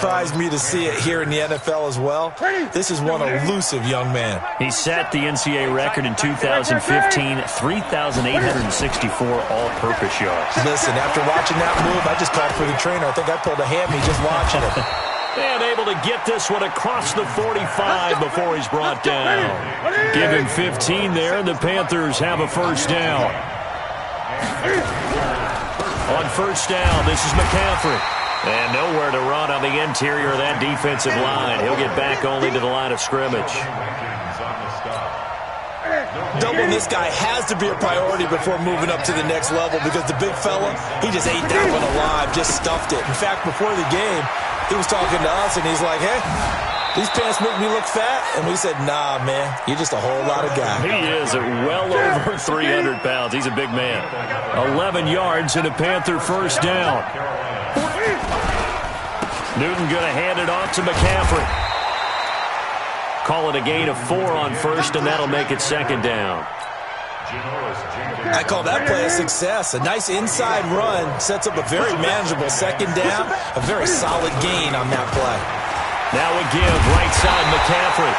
surprise me to see it here in the NFL as well. This is one elusive young man. He set the NCAA record in 2015, 3,864 all-purpose yards. Listen, after watching that move, I just called for the trainer. I think I pulled a hammy just watching it. And able to get this one across the 45 before he's brought down. Give him 15 there, and the Panthers have a first down. On first down, this is McCaffrey. And nowhere to run on the interior of that defensive line. He'll get back only to the line of scrimmage. Doubling this guy has to be a priority before moving up to the next level because the big fella, he just ate that one alive, just stuffed it. In fact, before the game, he was talking to us, and he's like, hey, these pants make me look fat. And we said, nah, man, you're just a whole lot of guy. He is at well over 300 pounds. He's a big man. 11 yards and a Panther first down. Newton going to hand it off to McCaffrey. Call it a gain of 4 on first, and that'll make it second down. I call that play a success. A nice inside run sets up a very manageable second down, a very solid gain on that play. Now a give, right side McCaffrey.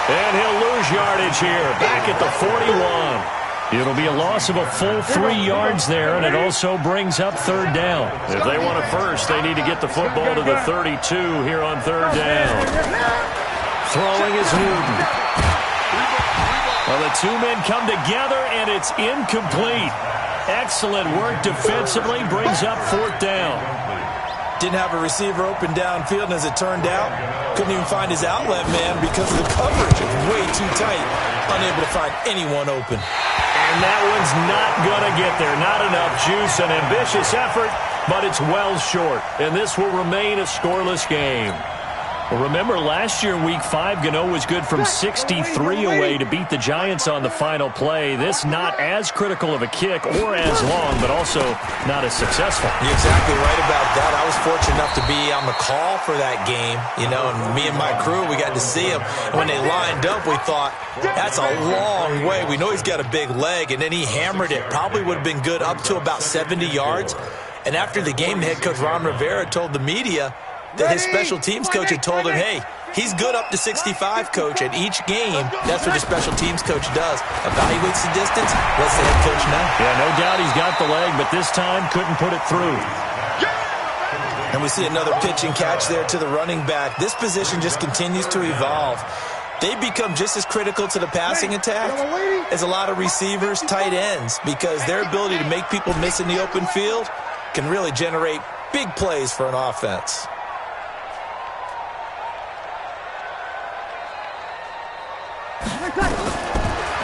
And he'll lose yardage here, back at the 41. It'll be a loss of a full 3 yards there, and it also brings up third down. If they want a first, they need to get the football to the 32 here on third down. Throwing is Newton. Well, the two men come together, and it's incomplete. Excellent work defensively, brings up fourth down. Didn't have a receiver open downfield, and as it turned out, couldn't even find his outlet man because of the coverage. It was way too tight, unable to find anyone open. And that one's not going to get there. Not enough juice, an ambitious effort, but it's well short. And this will remain a scoreless game. Well, remember, last year in Week 5, Gano was good from 63 away to beat the Giants on the final play. This not as critical of a kick or as long, but also not as successful. You're exactly right about that. I was fortunate enough to be on the call for that game, and me and my crew, we got to see him. And when they lined up, we thought, that's a long way. We know he's got a big leg, and then he hammered it. Probably would have been good up to about 70 yards. And after the game, the head coach, Ron Rivera, told the media that his special teams coach had told him, hey, he's good up to 65, coach. At each game, that's what his special teams coach does. Evaluates the distance, lets the head coach know. Yeah, no doubt he's got the leg, but this time couldn't put it through. And we see another pitch and catch there to the running back. This position just continues to evolve. They become just as critical to the passing attack as a lot of receivers, tight ends, because their ability to make people miss in the open field can really generate big plays for an offense.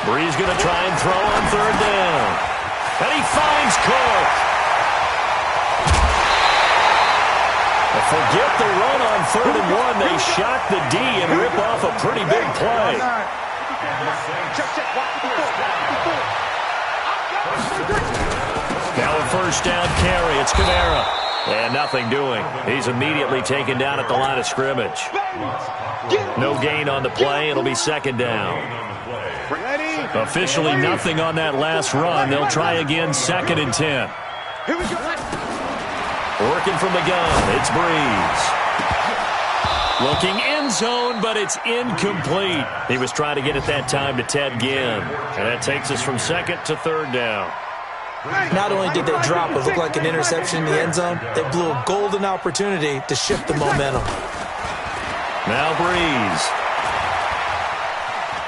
Bree's going to try and throw on third down. And he finds Cook. Forget the run on 3rd and 1. They shock the D and rip off a pretty big play. Now a first down carry. It's Kamara. And nothing doing. He's immediately taken down at the line of scrimmage. No gain on the play. It'll be second down. Officially nothing on that last run. They'll try again, 2nd and 10. Working from the gun, it's Breeze. Looking end zone, but it's incomplete. He was trying to get it that time to Ted Ginn. And that takes us from 2nd to 3rd down. Not only did they drop what looked like an interception in the end zone, they blew a golden opportunity to shift the momentum. Now Breeze.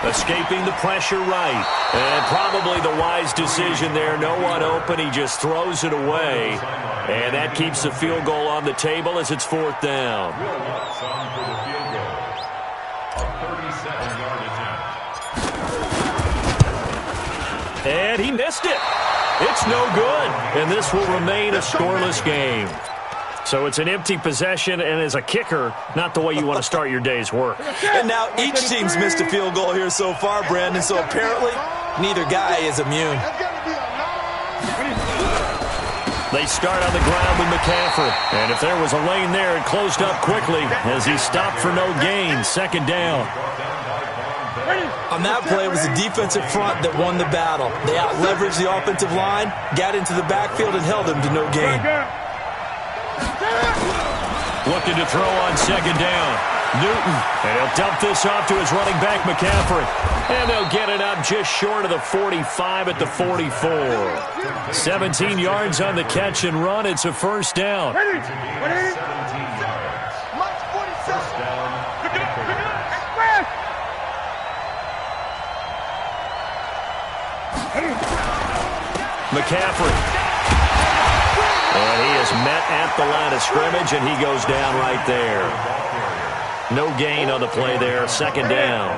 Escaping the pressure right. And probably the wise decision there. No one open. He just throws it away. And that keeps the field goal on the table as it's 4th down. And he missed it. It's no good. And this will remain a scoreless game. So it's an empty possession, and as a kicker, not the way you want to start your day's work. And now each team's missed a field goal here so far, Brandon, so apparently neither guy is immune. They start on the ground with McCaffrey. And if there was a lane there, it closed up quickly as he stopped for no gain. 2nd down. On that play, it was the defensive front that won the battle. They out-leveraged the offensive line, got into the backfield, and held him to no gain. Looking to throw on second down. Newton, and he'll dump this off to his running back, McCaffrey. And they'll get it up just short of the 45 at the 44. 17 yards on the catch and run. It's a first down. McCaffrey. And he is met at the line of scrimmage, and he goes down right there. No gain on the play there. Second down.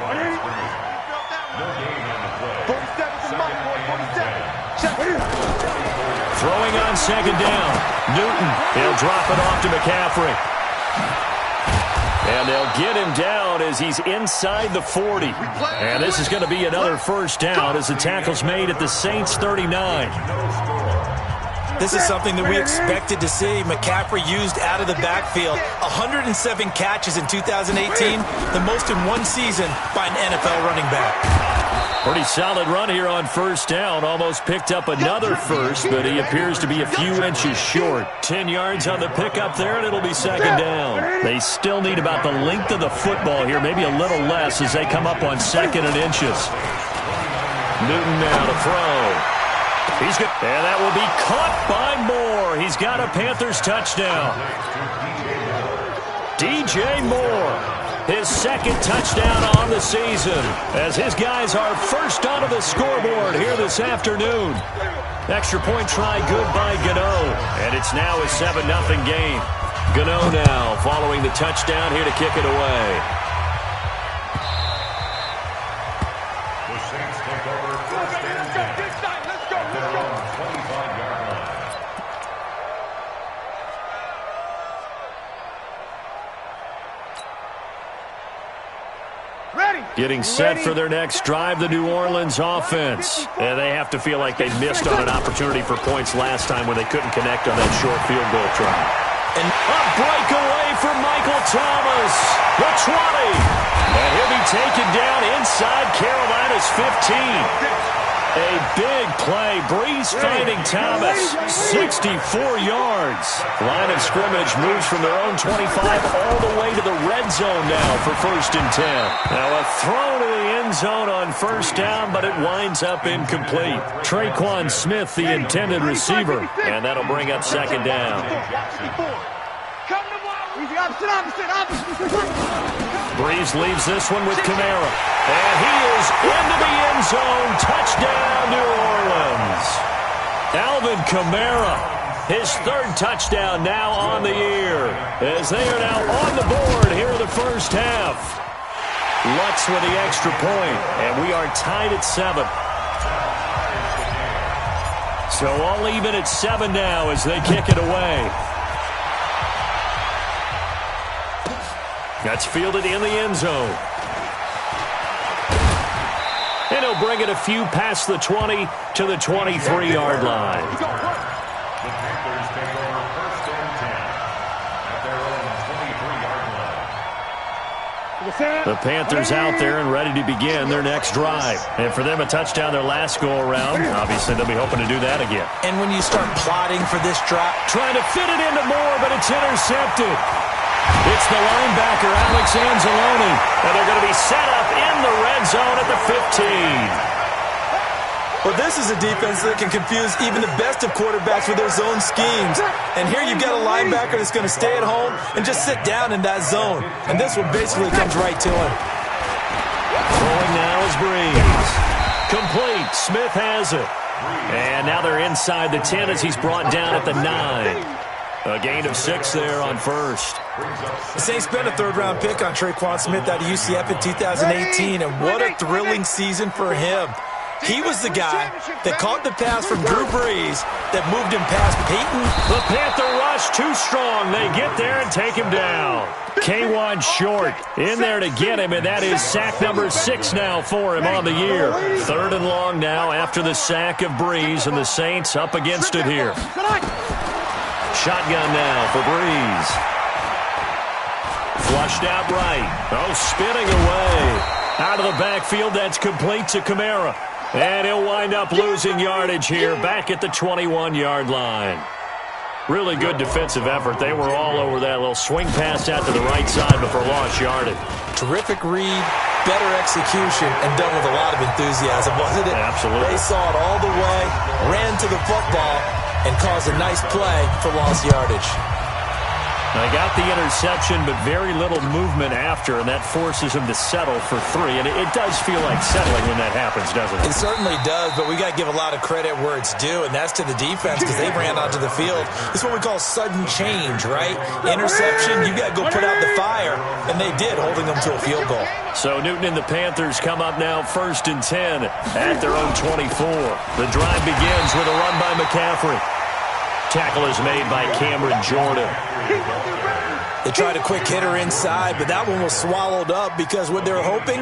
Throwing on second down. Newton. He'll drop it off to McCaffrey. And they'll get him down as he's inside the 40. And this is going to be another first down as the tackle's made at the Saints 39. This is something that we expected to see. McCaffrey used out of the backfield. 107 catches in 2018, the most in one season by an NFL running back. Pretty solid run here on first down. Almost picked up another first, but he appears to be a few inches short. 10 yards on the pickup there, and it'll be second down. They still need about the length of the football here, maybe a little less as they come up on second and inches. Newton now to throw. He's good. And that will be caught by Moore. He's got a Panthers touchdown. DJ Moore, his second touchdown on the season, as his guys are first onto the scoreboard here this afternoon. Extra point try good by Gano, and it's now a 7-0 game. Gano now following the touchdown here to kick it away. The Saints take over first and 10. Getting set for their next drive, the New Orleans offense. And they have to feel like they missed on an opportunity for points last time when they couldn't connect on that short field goal try. And a breakaway for Michael Thomas, the 20. And he'll be taken down inside Carolina's 15. A big play. Breeze finding Thomas. 64 yards. Line of scrimmage moves from their own 25 all the way to the red zone now for first and 10. Now a throw to the end zone on first down, but it winds up incomplete. Traquan Smith, the intended receiver, and that'll bring up second down. Breeze leaves this one with Kamara. And he is into the end zone. Touchdown, New Orleans. Alvin Kamara, his third touchdown now on the year, as they are now on the board here in the first half. Lutz with the extra point, and we are tied at 7. So all even at 7 now as they kick it away. That's fielded in the end zone. And he'll bring it a few past the 20 to the 23-yard line. The Panthers take over first and 10 at their own 23-yard line. The Panthers out there and ready to begin their next drive. And for them, a touchdown their last go-around. Obviously, they'll be hoping to do that again. And when you start plotting for this drive, trying to fit it into Moore, but it's intercepted. It's the linebacker, Alex Anzalone, and they're going to be set up in the red zone at the 15. Well, this is a defense that can confuse even the best of quarterbacks with their zone schemes. And here you've got a linebacker that's going to stay at home and just sit down in that zone. And this one basically comes right to him. Throwing now is Breeze. Complete. Smith has it. And now they're inside the 10 as he's brought down at the 9. A gain of 6 there on first. The Saints spent a third-round pick on Traquan Smith out of UCF in 2018, and what a thrilling season for him. He was the guy that caught the pass from Drew Brees that moved him past Peyton. The Panther rush too strong. They get there and take him down. K1 short in there to get him, and that is sack number 6 now for him on the year. Third and long now after the sack of Brees, and the Saints up against it here. Shotgun now for Breeze. Flushed out right. Oh, spinning away. Out of the backfield, that's complete to Kamara. And he'll wind up losing yardage here back at the 21-yard line. Really good defensive effort. They were all over that little swing pass out to the right side before lost yardage. Terrific read, better execution, and done with a lot of enthusiasm, wasn't it? Absolutely. They saw it all the way, ran to the football, and caused a nice play for lost yardage. They got the interception, but very little movement after, and that forces them to settle for 3. And it does feel like settling when that happens, doesn't it? It certainly does, but we got to give a lot of credit where it's due, and that's to the defense because they ran onto the field. It's what we call sudden change, right? Interception, you got to go put out the fire, and they did, holding them to a field goal. So Newton and the Panthers come up now 1st and 10 at their own 24. The drive begins with a run by McCaffrey. Tackle is made by Cameron Jordan. They tried a quick hitter inside, but that one was swallowed up because what they're hoping,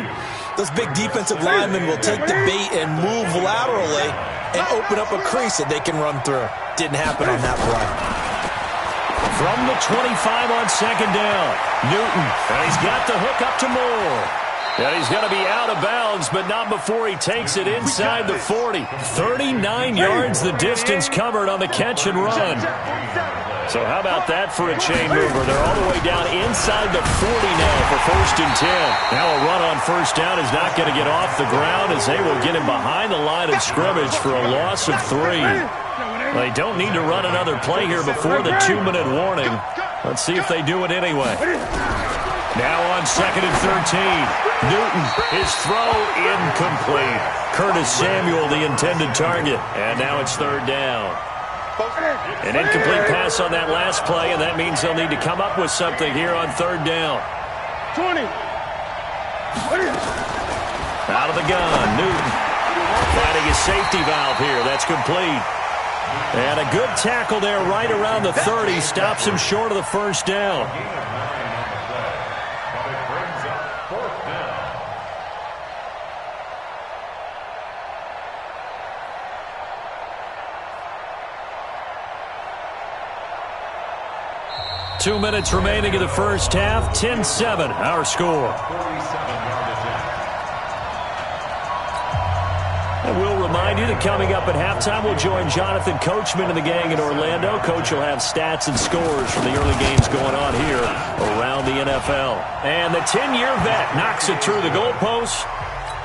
those big defensive linemen will take the bait and move laterally and open up a crease that they can run through. Didn't happen on that play. From the 25 on 2nd down, Newton, and he's got the hook up to Moore. And he's going to be out of bounds, but not before he takes it inside the 40. 39 yards the distance covered on the catch and run. So how about that for a chain mover? They're all the way down inside the 40 now for 1st and 10. Now a run on 1st down is not going to get off the ground as they will get him behind the line of scrimmage for a loss of 3. They don't need to run another play here before the 2-minute warning. Let's see if they do it anyway. Now on 2nd and 13. Newton, his throw incomplete. Curtis Samuel, the intended target. And now it's 3rd down. An incomplete pass on that last play, and that means they'll need to come up with something here on 3rd down. 20. Out of the gun, Newton finding his safety valve here. That's complete. And a good tackle there right around the 30. Stops him short of the 1st down. 2 minutes remaining in the first half. 10-7, our score. And we'll remind you that coming up at halftime, we'll join Jonathan Coachman and the gang in Orlando. Coach will have stats and scores from the early games going on here around the NFL. And the 10-year vet knocks it through the goalpost,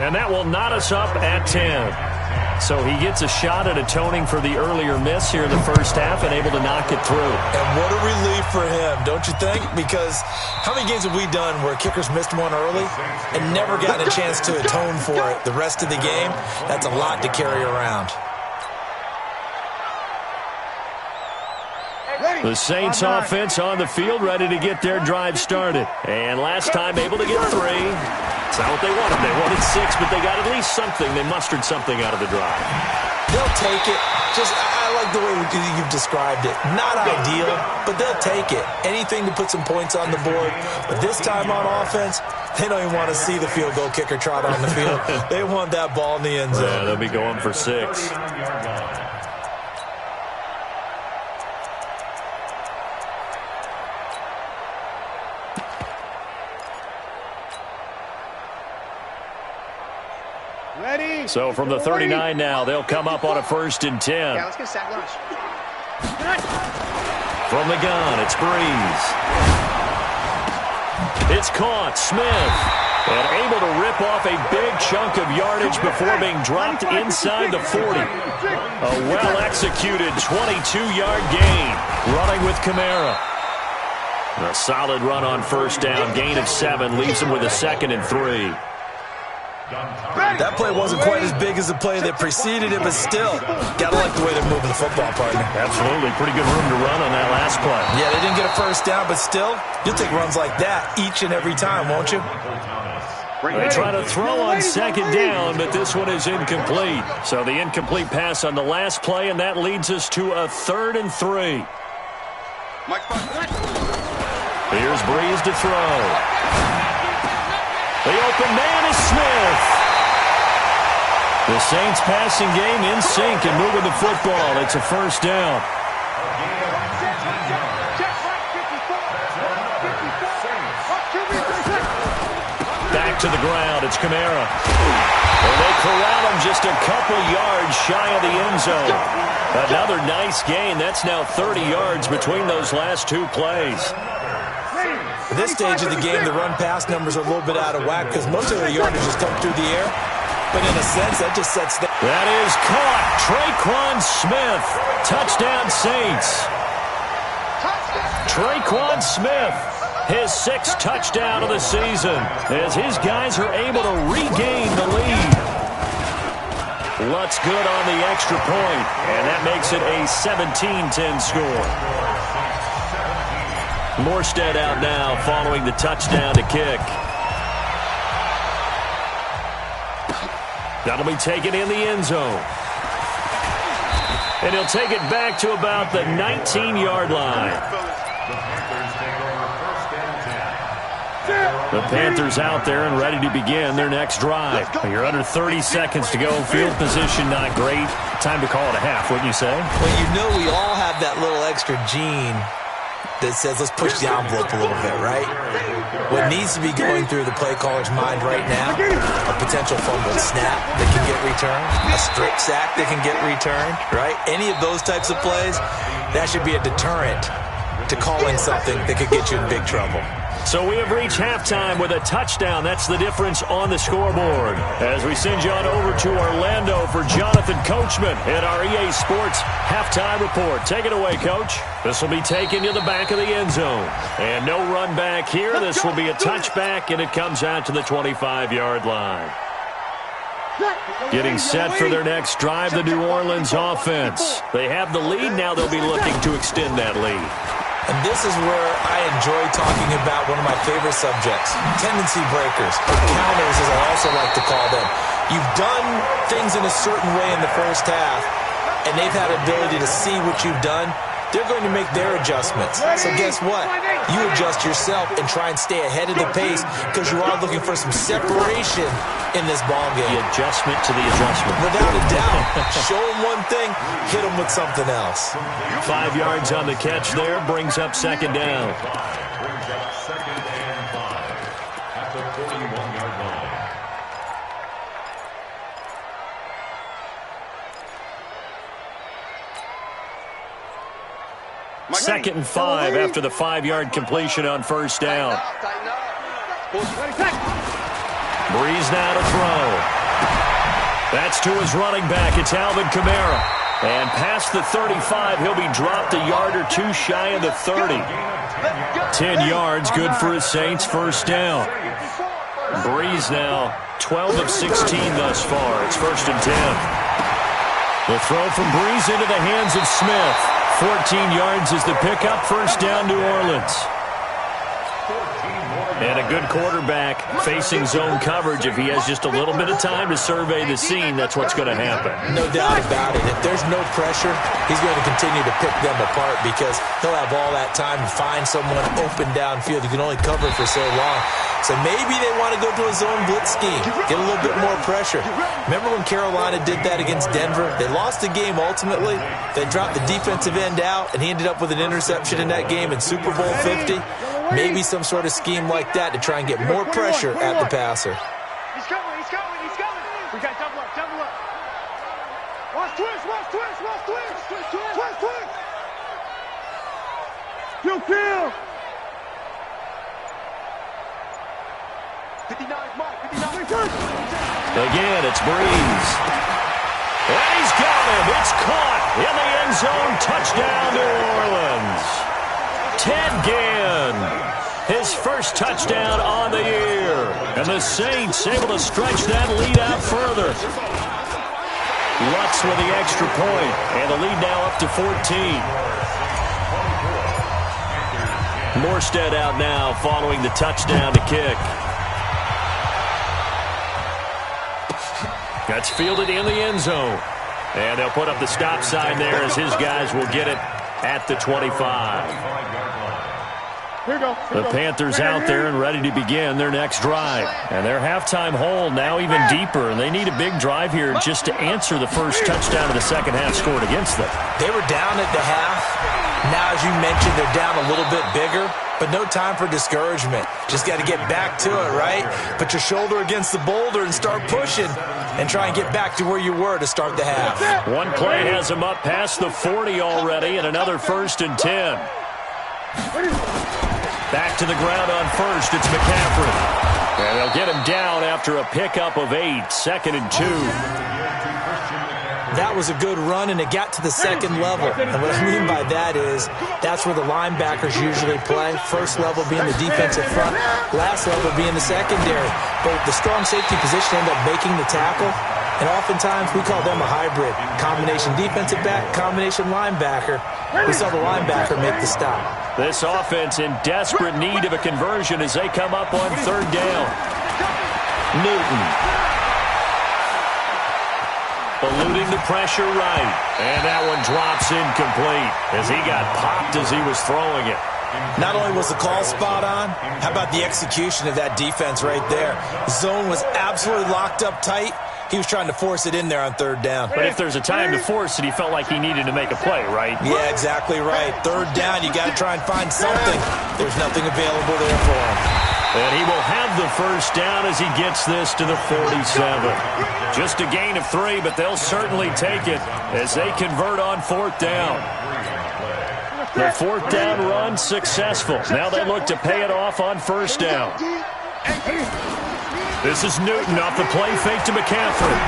and that will knot us up at 10. So he gets a shot at atoning for the earlier miss here in the first half and able to knock it through. And what a relief for him, don't you think? Because how many games have we done where kickers missed one early and never gotten a chance to atone for it the rest of the game? That's a lot to carry around. The Saints offense on the field, ready to get their drive started. And last time able to get 3. It's not what they wanted. They wanted 6, but they got at least something. They mustered something out of the drive. They'll take it. I like the way you've described it. Not ideal, but they'll take it. Anything to put some points on the board. But this time on offense, they don't even want to see the field goal kicker trot on the field. They want that ball in the end zone. Yeah, they'll be going for 6. Ready? So from the 39 now, they'll come up on a 1st and 10. Yeah, let's get a sack lunch. From the gun, it's Breeze. It's caught. Smith. And able to rip off a big chunk of yardage before being dropped inside the 40. A well-executed 22-yard gain. Running with Kamara. A solid run on 1st down. Gain of 7 leaves him with a 2nd and 3. That play wasn't quite as big as the play that preceded it, but still, gotta like the way they're moving the football, partner. Absolutely. Pretty good room to run on that last play. Yeah, they didn't get a 1st down, but still, you'll take runs like that each and every time, won't you? They try to throw on 2nd down, but this one is incomplete. So the incomplete pass on the last play, and that leads us to a 3rd and 3. Here's Breeze to throw. The open man is Smith. The Saints passing game in sync and moving the football. It's a 1st down. Back to the ground. It's Kamara. And they corral him just a couple yards shy of the end zone. Another nice gain. That's now 30 yards between those last two plays. At this stage of the game, the run-pass numbers are a little bit out of whack because most of their yardage has come through the air. But in a sense, that just sets that. That is caught. Traquan Smith. Touchdown, Saints. Traquan Smith, his 6th touchdown of the season, as his guys are able to regain the lead. Lutz good on the extra point, and that makes it a 17-10 score. Morstead out now following the touchdown to kick. That'll be taken in the end zone. And he'll take it back to about the 19-yard line. The Panthers out there and ready to begin their next drive. You're under 30 seconds to go. Field position not great. Time to call it a half, wouldn't you say? Well, you know we all have that little extra gene that says let's push the envelope a little bit, right? What needs to be going through the play caller's mind right now, a potential fumbled snap that can get returned, a strip sack that can get returned, right? Any of those types of plays, that should be a deterrent to calling something that could get you in big trouble. So we have reached halftime with a touchdown. That's the difference on the scoreboard. As we send you on over to Orlando for Jonathan Coachman at our EA Sports halftime report. Take it away, Coach. This will be taken to the back of the end zone. And no run back here. This will be a touchback, and it comes out to the 25-yard line. Getting set for their next drive, the New Orleans offense. They have the lead. Now they'll be looking to extend that lead. And this is where I enjoy talking about one of my favorite subjects, tendency breakers, or counters as I also like to call them. You've done things in a certain way in the first half, and they've had ability to see what you've done. They're going to make their adjustments. So guess what? You adjust yourself and try and stay ahead of the pace because you are looking for some separation in this ball game. The adjustment to the adjustment. Without a doubt. Show them one thing, hit them with something else. 5 yards on the catch there, brings up second down. Brings up second and 5 at the 41-yard line. Second and 5 after the 5-yard completion on first down. Breeze now to throw. That's to his running back. It's Alvin Kamara. And past the 35, he'll be dropped a yard or two shy of the 30. 10 yards, good for his Saints, first down. Breeze now 12 of 16 thus far. It's first and 10. The throw from Breeze into the hands of Smith. 14 yards is the pickup, first down, New Orleans. And a good quarterback facing zone coverage. If he has just a little bit of time to survey the scene, that's what's going to happen. No doubt about it. If there's no pressure, he's going to continue to pick them apart because he'll have all that time to find someone open downfield. You can only cover for so long. So maybe they want to go to a zone blitz scheme, get a little bit more pressure. Remember when Carolina did that against Denver? They lost the game ultimately. They dropped the defensive end out, and he ended up with an interception in that game in Super Bowl 50. Maybe some sort of scheme like that to try and get more pressure at the passer. He's coming, he's coming, he's coming. We got double up, double up. Watch twist, watch twist, watch twist, twist, twist, twist, twist. Kill. 59, Mike, 59. Again, it's Breeze. And he's got him. It's caught in the end zone. Touchdown, New Orleans. Ted Ginn, his first touchdown on the year. And the Saints able to stretch that lead out further. Lutz with the extra point, and the lead now up to 14. Morstead out now following the touchdown to kick. That's fielded in the end zone. And they'll put up the stop sign there as his guys will get it at the 25. The Panthers out there and ready to begin their next drive. And their halftime hole now even deeper. And they need a big drive here just to answer the first touchdown of the second half scored against them. They were down at the half. Now, as you mentioned, they're down a little bit bigger, but no time for discouragement. Just got to get back to it, right? Put your shoulder against the boulder and start pushing and try and get back to where you were to start the half. One play has them up past the 40 already, and another 1st and 10. Back to the ground on first. It's McCaffrey. And they'll get him down after a pickup of 8. 2nd and 2. That was a good run, and it got to the second level. And what I mean by that is that's where the linebackers usually play. First level being the defensive front, last level being the secondary. But the strong safety position ended up making the tackle, and oftentimes we call them a hybrid. Combination defensive back, combination linebacker. We saw the linebacker make the stop. This offense in desperate need of a conversion as they come up on 3rd down. Newton. Eluding the pressure right. And that one drops incomplete as he got popped as he was throwing it. Not only was the call spot on, how about the execution of that defense right there? The zone was absolutely locked up tight. He was trying to force it in there on 3rd down. But if there's a time to force it, he felt like he needed to make a play, right? Yeah, exactly right. 3rd down, you got to try and find something. There's nothing available there for him. And he will have the 1st down as he gets this to the 47. Just a gain of 3, but they'll certainly take it as they convert on 4th down. The 4th down run successful. Now they look to pay it off on 1st down. This is Newton off the play fake to McCaffrey.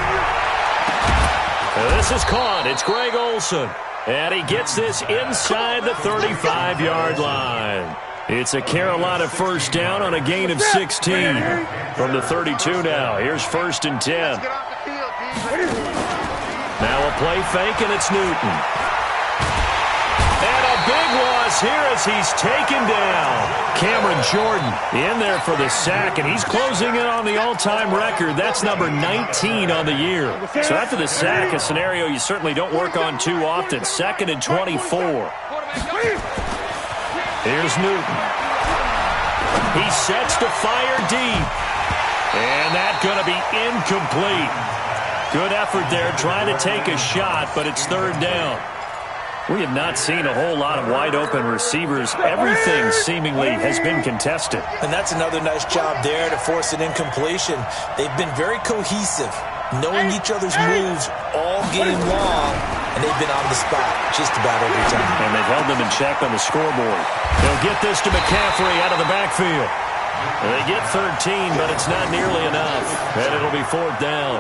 This is caught. It's Greg Olsen. And he gets this inside the 35-yard line. It's a Carolina 1st down on a gain of 16. From the 32 now. Here's 1st and 10. Now a play fake, and it's Newton. And a big loss here as he's taken down. Cameron Jordan in there for the sack, and he's closing in on the all-time record. That's number 19 on the year. So after the sack, a scenario you certainly don't work on too often. 2nd and 24. Here's Newton. He sets to fire deep. And that's going to be incomplete. Good effort there trying to take a shot, but it's 3rd down. We have not seen a whole lot of wide-open receivers. Everything seemingly has been contested. And that's another nice job there to force an incompletion. They've been very cohesive, knowing each other's moves all game long, and they've been on the spot just about every time. And they've held them in check on the scoreboard. They'll get this to McCaffrey out of the backfield. They get 13, but it's not nearly enough. And it'll be 4th down.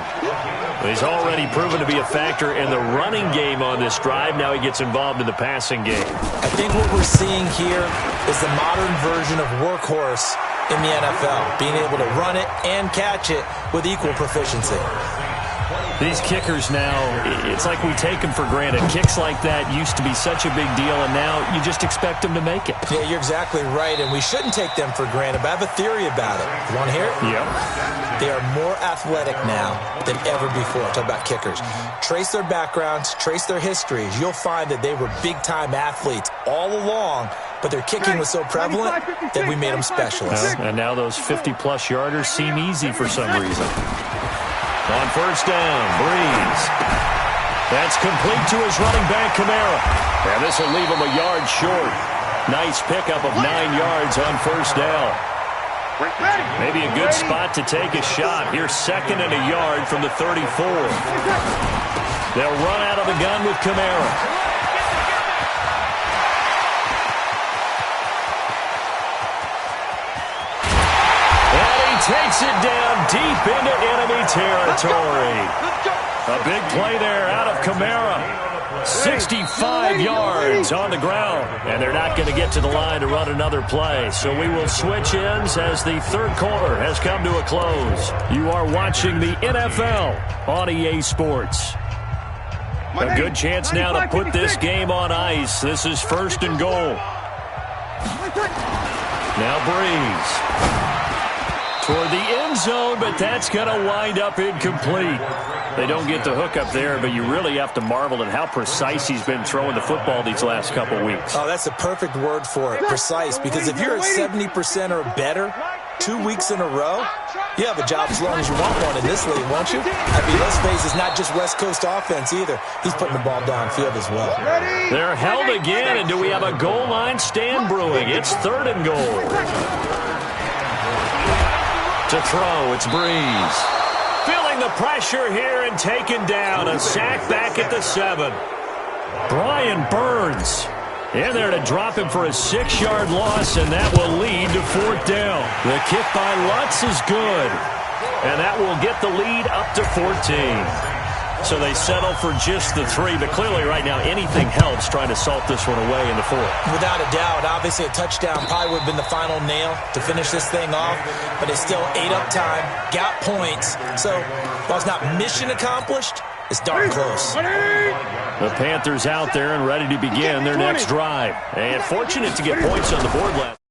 He's already proven to be a factor in the running game on this drive. Now he gets involved in the passing game. I think what we're seeing here is the modern version of workhorse in the NFL, being able to run it and catch it with equal proficiency. These kickers now, it's like we take them for granted. Kicks like that used to be such a big deal, and now you just expect them to make it. Yeah, you're exactly right, and we shouldn't take them for granted, but I have a theory about it. You want to hear it? Yep. They are more athletic now than ever before. Talk about kickers. Trace their backgrounds, trace their histories. You'll find that they were big-time athletes all along, but their kicking was so prevalent that we made them specialists. And now those 50-plus yarders seem easy for some reason. On 1st down, Breeze. That's complete to his running back, Kamara. And this will leave him a yard short. Nice pickup of 9 yards on 1st down. Maybe a good spot to take a shot. Here's 2nd and a yard from the 34. They'll run out of the gun with Kamara. Takes it down deep into enemy territory. A big play there out of Kamara. 65 yards on the ground. And they're not going to get to the line to run another play. So we will switch ends as the 3rd quarter has come to a close. You are watching the NFL on EA Sports. A good chance now to put this game on ice. This is 1st and goal. Now Breeze. Toward the end zone, but that's going to wind up incomplete. They don't get the hook up there, but you really have to marvel at how precise he's been throwing the football these last couple weeks. Oh, that's the perfect word for it, precise, because if you're at 70% or better, 2 weeks in a row? You have a job as long as you want one in this league, won't you? I mean, let's face it, it's not just West Coast offense either. He's putting the ball downfield as well. They're held again, and do we have a goal line stand brewing? It's 3rd and goal. To throw, it's Breeze. Feeling the pressure here and taken down. A sack back at the 7. Brian Burns in there to drop him for a 6-yard loss, and that will lead to 4th down. The kick by Lutz is good, and that will get the lead up to 14. So they settle for just the 3, but clearly right now anything helps trying to salt this one away in the 4th. Without a doubt, obviously a touchdown probably would have been the final nail to finish this thing off, but it's still ate up time, got points. So while it's not mission accomplished, it's darn close. The Panthers out there and ready to begin their next drive. And fortunate to get points on the board last.